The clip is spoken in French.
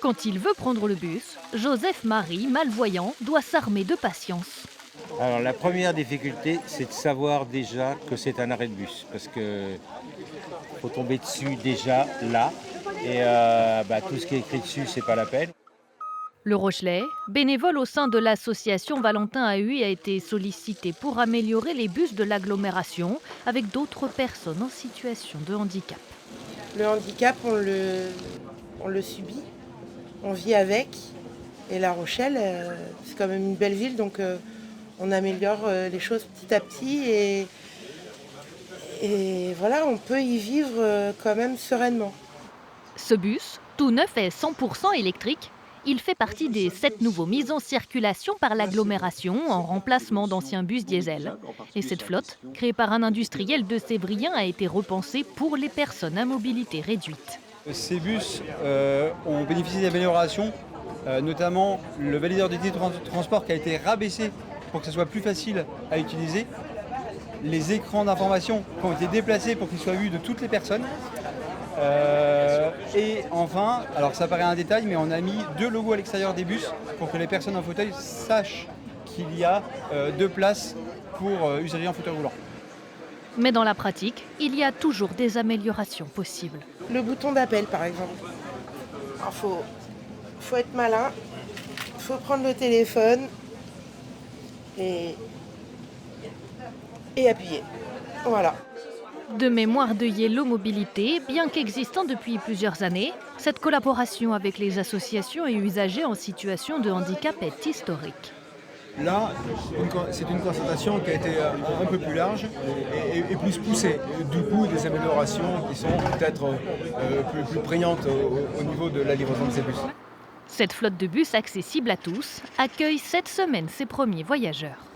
Quand il veut prendre le bus, Joseph-Marie, malvoyant, doit s'armer de patience. Alors la première difficulté, c'est de savoir déjà que c'est un arrêt de bus, parce que faut tomber dessus déjà là, et tout ce qui est écrit dessus, c'est pas la peine. Le Rochelet, bénévole au sein de l'association Valentin AUI, a été sollicité pour améliorer les bus de l'agglomération avec d'autres personnes en situation de handicap. Le handicap, on le subit, on vit avec. Et La Rochelle, c'est quand même une belle ville, donc on améliore les choses petit à petit. Et voilà, on peut y vivre quand même sereinement. Ce bus, tout neuf et 100% électrique, il fait partie des 7 nouveaux mises en circulation par l'agglomération en remplacement d'anciens bus diesel. Et cette flotte, créée par un industriel de Sévrien, a été repensée pour les personnes à mobilité réduite. Ces bus ont bénéficié d'améliorations, notamment le valideur des titres de transport qui a été rabaissé pour que ce soit plus facile à utiliser. Les écrans d'information qui ont été déplacés pour qu'ils soient vus de toutes les personnes. Et enfin, alors ça paraît un détail, mais on a mis 2 logos à l'extérieur des bus pour que les personnes en fauteuil sachent qu'il y a 2 places pour usagers en fauteuil roulant. Mais dans la pratique, il y a toujours des améliorations possibles. Le bouton d'appel, par exemple. Il faut être malin, il faut prendre le téléphone et appuyer. Voilà. De mémoire de Yellow Mobilité, bien qu'existant depuis plusieurs années, cette collaboration avec les associations et usagers en situation de handicap est historique. Là, c'est une concertation qui a été un peu plus large et plus poussée. Du coup, des améliorations qui sont peut-être plus prégnantes au niveau de la livraison de ces bus. Cette flotte de bus accessible à tous accueille cette semaine ses premiers voyageurs.